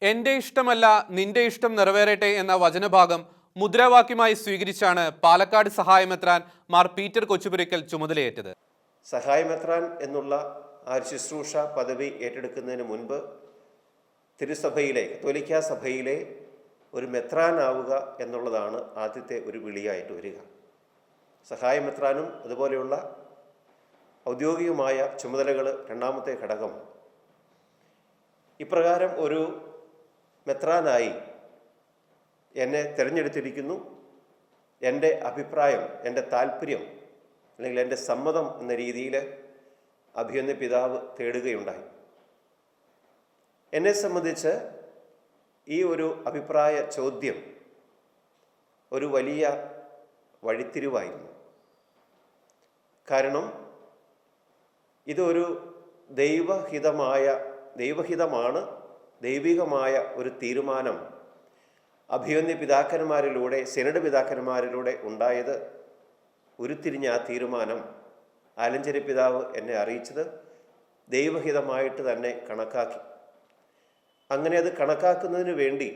എന്റെ ഇഷ്ടമല്ല നിന്റെ ഇഷ്ടം നിറവേറട്ടെ എന്ന വചനഭാഗം മുദ്രാവാക്യമായി സ്വീകരിച്ചാണ് പാലക്കാട് സഹായമെത്രാൻ മാർ പീറ്റർ കൊച്ചുപുരയ്ക്കൽ ചുമതലയേറ്റത്. സഹായമെത്രാൻ എന്നുള്ള ആ ശുശ്രൂഷ പദവി ഏറ്റെടുക്കുന്നതിന് മുൻപ് തിരുസഭയിലെ കത്തോലിക്കാ സഭയിലെ ഒരു മെത്രാനാവുക എന്നുള്ളതാണ് ആദ്യത്തെ ഒരു വിളിയായിട്ട് വരിക. സഹായമെത്രാനും അതുപോലെയുള്ള ഔദ്യോഗികമായ ചുമതലകൾ രണ്ടാമത്തെ ഘടകമാണ്. ഇപ്രകാരം ഒരു മെത്രാനായി എന്നെ തിരഞ്ഞെടുത്തിരിക്കുന്നു. എൻ്റെ അഭിപ്രായം, എൻ്റെ താല്പര്യം അല്ലെങ്കിൽ എൻ്റെ സമ്മതം എന്ന രീതിയിൽ അഭിമന്യ പിതാവ് തേടുകയുണ്ടായി. എന്നെ സംബന്ധിച്ച് ഈ ഒരു അഭിപ്രായ ചോദ്യം ഒരു വലിയ വഴിത്തിരിവായിരുന്നു. കാരണം ഇതൊരു ദൈവഹിതമാണ്, ദൈവികമായ ഒരു തീരുമാനം അഭിമന്യ പിതാക്കന്മാരിലൂടെ, സെനഡ് പിതാക്കന്മാരിലൂടെ ഉണ്ടായത്. ഉരുത്തിരിഞ്ഞ ആ തീരുമാനം ആലഞ്ചേരി പിതാവ് എന്നെ അറിയിച്ചത് ദൈവഹിതമായിട്ട് തന്നെ കണക്കാക്കി. അങ്ങനെ അത് കണക്കാക്കുന്നതിന് വേണ്ടി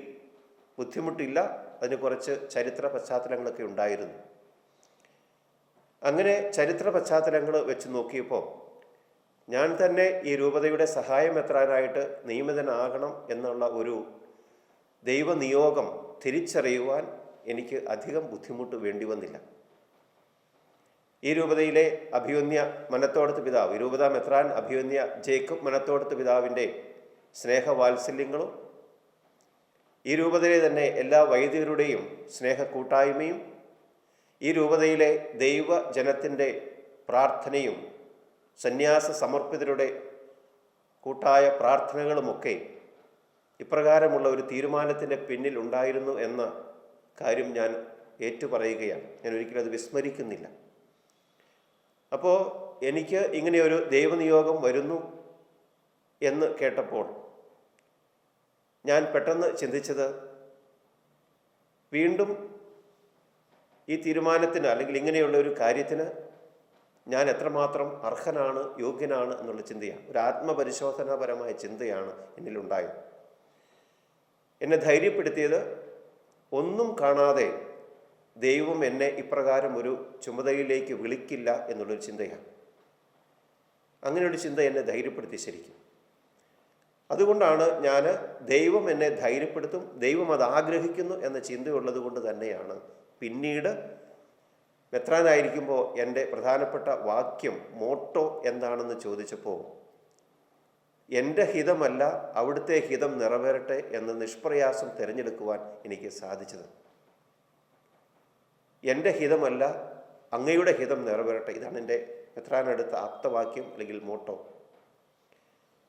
ബുദ്ധിമുട്ടില്ല, അതിന് കുറച്ച് ചരിത്ര പശ്ചാത്തലങ്ങളൊക്കെ ഉണ്ടായിരുന്നു. അങ്ങനെ ചരിത്ര പശ്ചാത്തലങ്ങൾ വെച്ച് നോക്കിയപ്പോൾ ഞാൻ തന്നെ ഈ രൂപതയുടെ സഹായമെത്രാനായിട്ട് നിയമിതനാകണം എന്നുള്ള ഒരു ദൈവനിയോഗം തിരിച്ചറിയുവാൻ എനിക്ക് അധികം ബുദ്ധിമുട്ട് വേണ്ടി വന്നില്ല. ഈ രൂപതയിലെ അഭിമന്യ മനത്തോടത്ത് പിതാവ്, ഈ രൂപത മെത്രാൻ അഭിമന്യ ജേക്കബ് മനത്തോടത്ത് പിതാവിൻ്റെ സ്നേഹവാത്സല്യങ്ങളും ഈ രൂപതയിലെ തന്നെ എല്ലാ വൈദികരുടെയും സ്നേഹക്കൂട്ടായ്മയും ഈ രൂപതയിലെ ദൈവജനത്തിൻ്റെ പ്രാർത്ഥനയും സന്യാസ സമർപ്പിതരുടെ കൂട്ടായ പ്രാർത്ഥനകളുമൊക്കെ ഇപ്രകാരമുള്ള ഒരു തീരുമാനത്തിൻ്റെ പിന്നിൽ ഉണ്ടായിരുന്നു എന്ന കാര്യം ഞാൻ ഏറ്റുപറയുകയാണ്. ഞാൻ ഒരിക്കലും അത് വിസ്മരിക്കുന്നില്ല. അപ്പോൾ എനിക്ക് ഇങ്ങനെയൊരു ദൈവനിയോഗം വരുന്നു എന്ന് കേട്ടപ്പോൾ ഞാൻ പെട്ടെന്ന് ചിന്തിച്ചത്, വീണ്ടും ഈ തീരുമാനത്തിന് അല്ലെങ്കിൽ ഇങ്ങനെയുള്ള ഒരു കാര്യത്തിന് ഞാൻ എത്രമാത്രം അർഹനാണ്, യോഗ്യനാണ് എന്നുള്ള ചിന്തയാണ്, ഒരു ആത്മപരിശോധനാപരമായ ചിന്തയാണ് എന്നിലുണ്ടായത്. എന്നെ ധൈര്യപ്പെടുത്തിയത് ഒന്നും കാണാതെ ദൈവം എന്നെ ഇപ്രകാരം ഒരു ചുമതലയിലേക്ക് വിളിക്കില്ല എന്നുള്ളൊരു ചിന്തയാണ്. അങ്ങനെയൊരു ചിന്ത എന്നെ ധൈര്യപ്പെടുത്തി ശരിക്കും. അതുകൊണ്ടാണ് ഞാൻ ദൈവം എന്നെ ധൈര്യപ്പെടുത്തും, ദൈവം അത് ആഗ്രഹിക്കുന്നു എന്ന ചിന്തയുള്ളത് കൊണ്ട് തന്നെയാണ് പിന്നീട് മെത്രാനായിരിക്കുമ്പോൾ എൻ്റെ പ്രധാനപ്പെട്ട വാക്യം, മോട്ടോ എന്താണെന്ന് ചോദിച്ചപ്പോൾ എൻ്റെ ഹിതമല്ല അവിടുത്തെ ഹിതം നിറവേറട്ടെ എന്ന് നിഷ്പ്രയാസം തിരഞ്ഞെടുക്കുവാൻ എനിക്ക് സാധിച്ചത്. എൻ്റെ ഹിതമല്ല അങ്ങയുടെ ഹിതം നിറവേറട്ടെ, ഇതാണ് എൻ്റെ മെത്രാനെടുത്ത ആപ്തവാക്യം അല്ലെങ്കിൽ മോട്ടോ.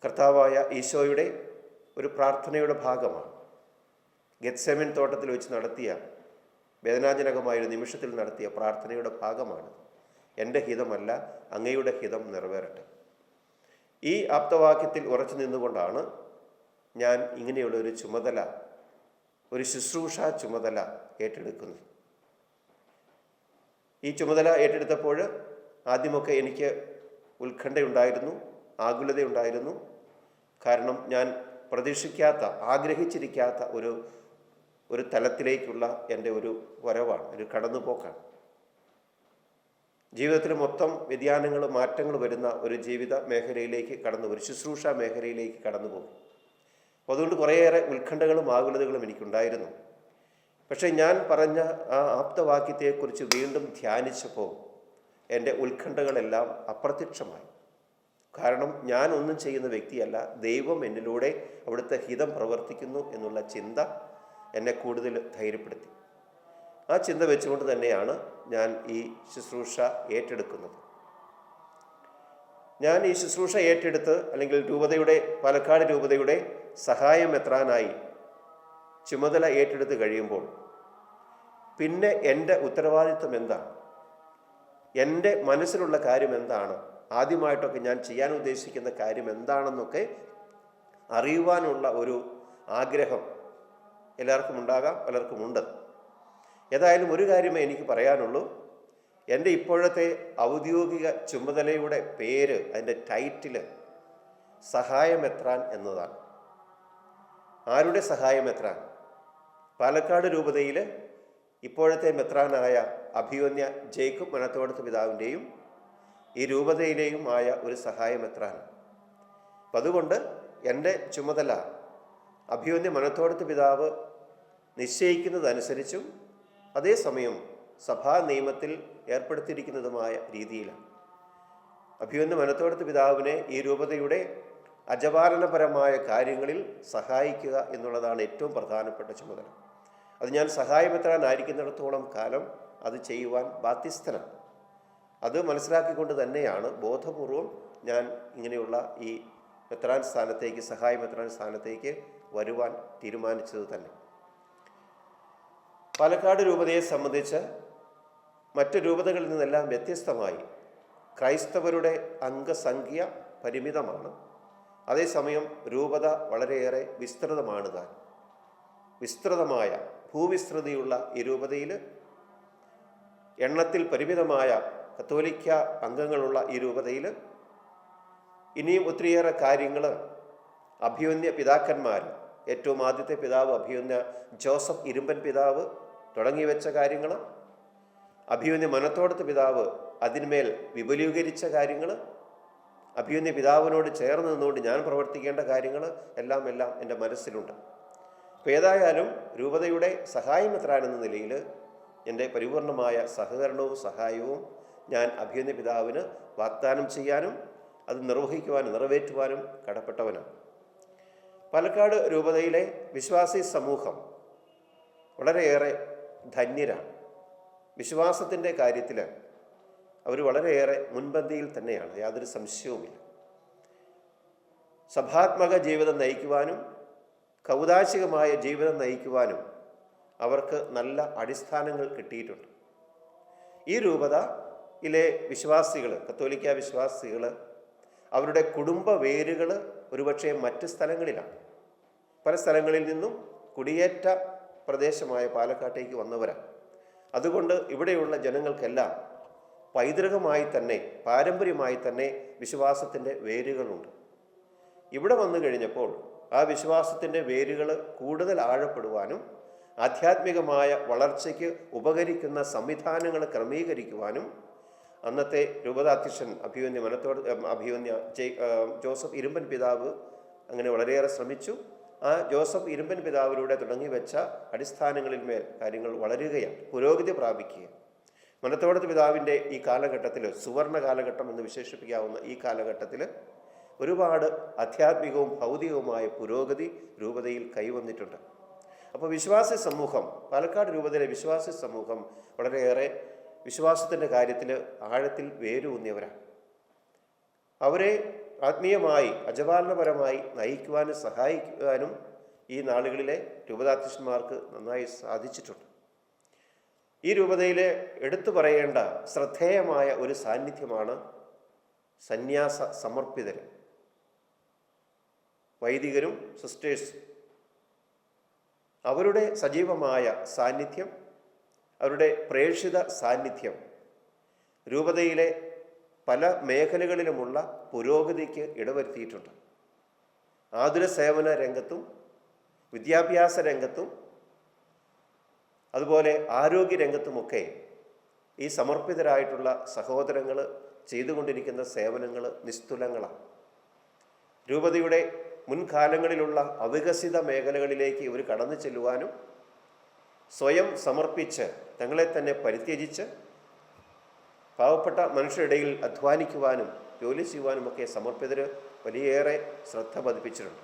കർത്താവായ ഈശോയുടെ ഒരു പ്രാർത്ഥനയുടെ ഭാഗമാണ്. ഗെത്സെമൻ തോട്ടത്തിൽ വെച്ച് നടത്തിയ വേദനാജനകമായൊരു നിമിഷത്തിൽ നടത്തിയ പ്രാർത്ഥനയുടെ ഭാഗമാണ്. എൻ്റെ ഹിതമല്ല അങ്ങയുടെ ഹിതം നിറവേറട്ടെ. ഈ ആപ്തവാക്യത്തിൽ ഉറച്ചു നിന്നുകൊണ്ടാണ് ഞാൻ ഇങ്ങനെയുള്ള ഒരു ചുമതല, ഒരു ശുശ്രൂഷ ചുമതല ഏറ്റെടുക്കുന്നത്. ഈ ചുമതല ഏറ്റെടുത്തപ്പോൾ ആദ്യമൊക്കെ എനിക്ക് ഉത്കണ്ഠയുണ്ടായിരുന്നു, ആകുലതയുണ്ടായിരുന്നു. കാരണം ഞാൻ പ്രതീക്ഷിക്കാത്ത, ആഗ്രഹിച്ചിരിക്കാത്ത ഒരു തലത്തിലേക്കുള്ള എൻ്റെ ഒരു വരവാണ്, ഒരു കടന്നുപോക്കാണ്. ജീവിതത്തിൽ മൊത്തം വ്യതിയാനങ്ങൾ, മാറ്റങ്ങൾ വരുന്ന ഒരു ജീവിത മേഖലയിലേക്ക് ഒരു ശുശ്രൂഷ മേഖലയിലേക്ക് കടന്നു പോകും. അപ്പോൾ അതുകൊണ്ട് കുറേയേറെ ഉത്കണ്ഠകളും ആകുലതകളും എനിക്കുണ്ടായിരുന്നു. പക്ഷേ ഞാൻ പറഞ്ഞ ആ ആപ്തവാക്യത്തെക്കുറിച്ച് വീണ്ടും ധ്യാനിച്ചപ്പോൾ എൻ്റെ ഉത്കണ്ഠകളെല്ലാം അപ്രത്യക്ഷമായി. കാരണം ഞാൻ ഒന്നും ചെയ്യുന്ന വ്യക്തിയല്ല, ദൈവം എന്നിലൂടെ അവിടുത്തെ ഹിതം പ്രവർത്തിക്കുന്നു എന്നുള്ള ചിന്ത എന്നെ കൂടുതൽ ധൈര്യപ്പെടുത്തി. ആ ചിന്ത വെച്ചുകൊണ്ട് തന്നെയാണ് ഞാൻ ഈ ശുശ്രൂഷ ഏറ്റെടുക്കുന്നത്. ഞാൻ ഈ ശുശ്രൂഷ ഏറ്റെടുത്ത് അല്ലെങ്കിൽ പാലക്കാട് രൂപതയുടെ സഹായമെത്രാനായി ചുമതല ഏറ്റെടുത്ത് കഴിയുമ്പോൾ പിന്നെ എൻ്റെ ഉത്തരവാദിത്വം എന്താണ്, എൻ്റെ മനസ്സിലുള്ള കാര്യം എന്താണ്, ആദ്യമായിട്ടൊക്കെ ഞാൻ ചെയ്യാൻ ഉദ്ദേശിക്കുന്ന കാര്യം എന്താണെന്നൊക്കെ അറിയുവാനുള്ള ഒരു ആഗ്രഹം എല്ലാവർക്കും ഉണ്ടാകാം, പലർക്കും ഉണ്ട്. ഏതായാലും ഒരു കാര്യമേ എനിക്ക് പറയാനുള്ളൂ, എൻ്റെ ഇപ്പോഴത്തെ ഔദ്യോഗിക ചുമതലയുടെ പേര്, അതിൻ്റെ ടൈറ്റില് സഹായമെത്രാൻ എന്നതാണ്. ആരുടെ സഹായ മെത്രാൻ? പാലക്കാട് രൂപതയിൽ ഇപ്പോഴത്തെ മെത്രാനായ അഭിവന്യ ജേക്കബ് മനത്തോടത്ത് പിതാവിൻ്റെയും ഈ രൂപതയിലെയും ആയ ഒരു സഹായ മെത്രാൻ. അപ്പം അതുകൊണ്ട് എൻ്റെ ചുമതല അഭിവന്യ മനത്തോടത്ത് പിതാവ് നിശ്ചയിക്കുന്നതനുസരിച്ചും അതേസമയം സഭാ നിയമത്തിൽ ഏർപ്പെടുത്തിയിരിക്കുന്നതുമായ രീതിയിലാണ്. അഭിവന്യ മനത്തോടത്ത് പിതാവിനെ ഈ രൂപതയുടെ അജപാലനപരമായ കാര്യങ്ങളിൽ സഹായിക്കുക എന്നുള്ളതാണ് ഏറ്റവും പ്രധാനപ്പെട്ട ചുമതല. അത് ഞാൻ സഹായമെത്രാനായിരിക്കുന്നിടത്തോളം കാലം അത് ചെയ്യുവാൻ ബാധ്യസ്ഥനാണ്. അത് മനസ്സിലാക്കിക്കൊണ്ട് തന്നെയാണ് ബോധപൂർവം ഞാൻ ഇങ്ങനെയുള്ള ഈ മെത്രാൻ സ്ഥാനത്തേക്ക്, സഹായ മെത്രാൻ സ്ഥാനത്തേക്ക് വരുവാൻ തീരുമാനിച്ചത് തന്നെ. പാലക്കാട് രൂപതയെ സംബന്ധിച്ച് മറ്റു രൂപതകളിൽ നിന്നെല്ലാം വ്യത്യസ്തമായി ക്രൈസ്തവരുടെ അംഗസംഖ്യ പരിമിതമാണ്. അതേസമയം രൂപത വളരെയേറെ വിസ്തൃതമാണ് താൻ. വിസ്തൃതമായ ഭൂവിസ്തൃതിയുള്ള ഈ രൂപതയിൽ എണ്ണത്തിൽ പരിമിതമായ കത്തോലിക്ക അംഗങ്ങളുള്ള ഈ രൂപതയിൽ ഇനിയും ഒത്തിരിയേറെ കാര്യങ്ങൾ അഭിവന്യ പിതാക്കന്മാർ, ഏറ്റവും ആദ്യത്തെ പിതാവ് അഭിവന്യ ജോസഫ് ഇരുമ്പൻ പിതാവ് തുടങ്ങിവെച്ച കാര്യങ്ങൾ, അഭിവന്യ മനത്തോടത്ത് പിതാവ് അതിന്മേൽ വിപുലീകരിച്ച കാര്യങ്ങൾ, അഭിവന്യ പിതാവിനോട് ചേർന്ന് നിന്നുകൊണ്ട് ഞാൻ പ്രവർത്തിക്കേണ്ട കാര്യങ്ങൾ എല്ലാം എൻ്റെ മനസ്സിലുണ്ട്. അപ്പോൾ ഏതായാലും രൂപതയുടെ സഹായമെത്രാൻ എന്ന നിലയിൽ എൻ്റെ പരിപൂർണമായ സഹകരണവും സഹായവും ഞാൻ അഭിവന്യ പിതാവിന് വാഗ്ദാനം ചെയ്യാനും അത് നിർവഹിക്കുവാനും നിറവേറ്റുവാനും കടപ്പെട്ടവനാണ്. പാലക്കാട് രൂപതയിലെ വിശ്വാസി സമൂഹം വളരെയേറെ ധന്യരാണ്. വിശ്വാസത്തിൻ്റെ കാര്യത്തിൽ അവർ വളരെയേറെ മുൻപന്തിയിൽ തന്നെയാണ്, യാതൊരു സംശയവുമില്ല. സഭാത്മക ജീവിതം നയിക്കുവാനും കൗദാശികമായ ജീവിതം നയിക്കുവാനും അവർക്ക് നല്ല അടിസ്ഥാനങ്ങൾ കിട്ടിയിട്ടുണ്ട്. ഈ രൂപതയിലെ വിശ്വാസികൾ, കത്തോലിക്ക വിശ്വാസികൾ, അവരുടെ കുടുംബ വേരുകൾ ഒരുപക്ഷെ മറ്റ് സ്ഥലങ്ങളിലാണ്. പല സ്ഥലങ്ങളിൽ നിന്നും കുടിയേറ്റ പ്രദേശമായ പാലക്കാട്ടേക്ക് വന്നവരാണ്. അതുകൊണ്ട് ഇവിടെയുള്ള ജനങ്ങൾക്കെല്ലാം പൈതൃകമായി തന്നെ, പാരമ്പര്യമായി തന്നെ വിശ്വാസത്തിൻ്റെ വേരുകളുണ്ട്. ഇവിടെ വന്നു കഴിഞ്ഞപ്പോൾ ആ വിശ്വാസത്തിൻ്റെ വേരുകൾ കൂടുതൽ ആഴപ്പെടുവാനും ആധ്യാത്മികമായ വളർച്ചയ്ക്ക് ഉപകരിക്കുന്ന സംവിധാനങ്ങൾ ക്രമീകരിക്കുവാനും അന്നത്തെ രൂപതാധ്യക്ഷൻ അഭിവന്യ ജോസഫ് ഇരുമ്പൻ പിതാവ് അങ്ങനെ വളരെയേറെ ശ്രമിച്ചു. ആ ജോസഫ് ഇരുമ്പൻ പിതാവിലൂടെ തുടങ്ങി വെച്ച അടിസ്ഥാനങ്ങളിൽ മേൽ കാര്യങ്ങൾ വളരുകയാണ്, പുരോഗതി പ്രാപിക്കുക. മനത്തോടത്ത് പിതാവിൻ്റെ ഈ കാലഘട്ടത്തിൽ, സുവർണ കാലഘട്ടം എന്ന് വിശേഷിപ്പിക്കാവുന്ന ഈ കാലഘട്ടത്തിൽ ഒരുപാട് ആധ്യാത്മികവും ഭൗതികവുമായ പുരോഗതി രൂപതയിൽ കൈവന്നിട്ടുണ്ട്. അപ്പോൾ വിശ്വാസി സമൂഹം, പാലക്കാട് രൂപതയിലെ വിശ്വാസി സമൂഹം വളരെയേറെ വിശ്വാസത്തിൻ്റെ കാര്യത്തിൽ ആഴത്തിൽ വേരൂന്നിയവരാണ്. അവരെ ആത്മീയമായി അജപാലനപരമായി നയിക്കുവാനും സഹായിക്കുവാനും ഈ നാളുകളിലെ രൂപതാധ്യക്ഷന്മാർക്ക് നന്നായി സാധിച്ചിട്ടുണ്ട്. ഈ രൂപതയിലെ എടുത്തു പറയേണ്ട ശ്രദ്ധേയമായ ഒരു സാന്നിധ്യമാണ് സന്യാസ സമർപ്പിതർ, വൈദികരും സിസ്റ്റേഴ്സും. അവരുടെ സജീവമായ സാന്നിധ്യം, അവരുടെ പ്രേക്ഷിത സാന്നിധ്യം രൂപതയിലെ പല മേഖലകളിലുമുള്ള പുരോഗതിക്ക് ഇടവരുത്തിയിട്ടുണ്ട്. ആതുര സേവന രംഗത്തും വിദ്യാഭ്യാസ രംഗത്തും അതുപോലെ ആരോഗ്യ രംഗത്തുമൊക്കെ ഈ സമർപ്പിതരായിട്ടുള്ള സഹോദരങ്ങൾ ചെയ്തുകൊണ്ടിരിക്കുന്ന സേവനങ്ങൾ നിസ്തുലങ്ങളാണ്. രൂപതയുടെ മുൻകാലങ്ങളിലുള്ള അവികസിത മേഖലകളിലേക്ക് ഇവർ കടന്നു ചെല്ലുവാനും സ്വയം സമർപ്പിച്ച് തങ്ങളെ തന്നെ പരിത്യജിച്ച് പാവപ്പെട്ട മനുഷ്യരിടയിൽ അധ്വാനിക്കുവാനും ജോലി ചെയ്യുവാനുമൊക്കെ സമർപ്പിതർ വലിയേറെ ശ്രദ്ധ പതിപ്പിച്ചിട്ടുണ്ട്.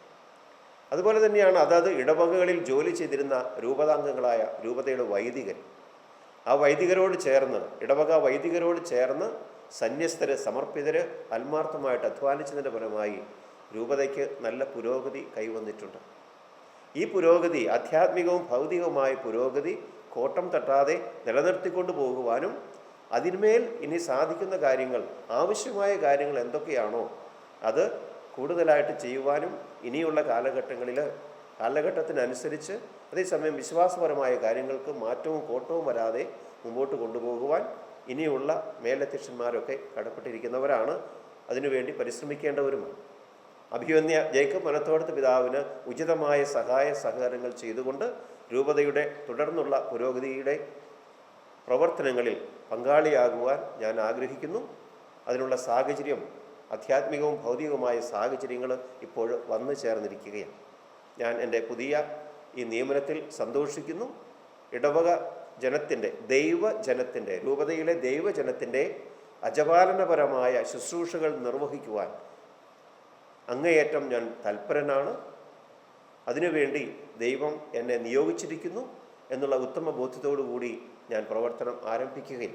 അതുപോലെ തന്നെയാണ് അതത് ഇടവകകളിൽ ജോലി ചെയ്തിരുന്ന രൂപതാംഗങ്ങളായ രൂപതയുടെ വൈദികർ. ആ വൈദികരോട് ചേർന്ന്, ഇടവക വൈദികരോട് ചേർന്ന് സന്യസ്തർ, സമർപ്പിതർ ആത്മാർത്ഥമായിട്ട് അധ്വാനിച്ചതിൻ്റെ ഫലമായി രൂപതയ്ക്ക് നല്ല പുരോഗതി കൈവന്നിട്ടുണ്ട്. ഈ പുരോഗതി, ആധ്യാത്മികവും ഭൗതികവുമായ പുരോഗതി കോട്ടം തട്ടാതെ നിലനിർത്തിക്കൊണ്ടു പോകുവാനും അതിന്മേൽ ഇനി സാധിക്കുന്ന കാര്യങ്ങൾ, ആവശ്യമായ കാര്യങ്ങൾ എന്തൊക്കെയാണോ അത് കൂടുതലായിട്ട് ചെയ്യുവാനും ഇനിയുള്ള കാലഘട്ടത്തിനനുസരിച്ച് അതേസമയം വിശ്വാസപരമായ കാര്യങ്ങൾക്ക് മാറ്റവും കോട്ടവും വരാതെ മുമ്പോട്ട് കൊണ്ടുപോകുവാൻ ഇനിയുള്ള മേലധ്യക്ഷന്മാരൊക്കെ കടപ്പെട്ടിരിക്കുന്നവരാണ്. അതിനുവേണ്ടി പരിശ്രമിക്കേണ്ടവരുമാണ്. അഭിമന്യ ജേക്കബ് മനത്തോടത്ത് പിതാവിന് ഉചിതമായ സഹായ സഹകരണങ്ങൾ ചെയ്തുകൊണ്ട് രൂപതയുടെ തുടർന്നുള്ള പുരോഗതിയുടെ പ്രവർത്തനങ്ങളിൽ പങ്കാളിയാകുവാൻ ഞാൻ ആഗ്രഹിക്കുന്നു. അതിനുള്ള സാഹചര്യം, ആധ്യാത്മികവും ഭൗതികവുമായ സാഹചര്യങ്ങൾ ഇപ്പോൾ വന്നു ചേർന്നിരിക്കുകയാണ്. ഞാൻ എൻ്റെ പുതിയ ഈ നിയമനത്തിൽ സന്തോഷിക്കുന്നു. ഇടവക ജനത്തിൻ്റെ, ദൈവജനത്തിൻ്റെ, രൂപതയിലെ ദൈവജനത്തിൻ്റെ അജപാലനപരമായ ശുശ്രൂഷകൾ നിർവഹിക്കുവാൻ അങ്ങേയറ്റം ഞാൻ തൽപരനാണ്. അതിനുവേണ്ടി ദൈവം എന്നെ നിയോഗിച്ചിരിക്കുന്നു എന്നുള്ള ഉത്തമ ബോധ്യത്തോടു കൂടി ഞാൻ പ്രവർത്തനം ആരംഭിക്കുകയും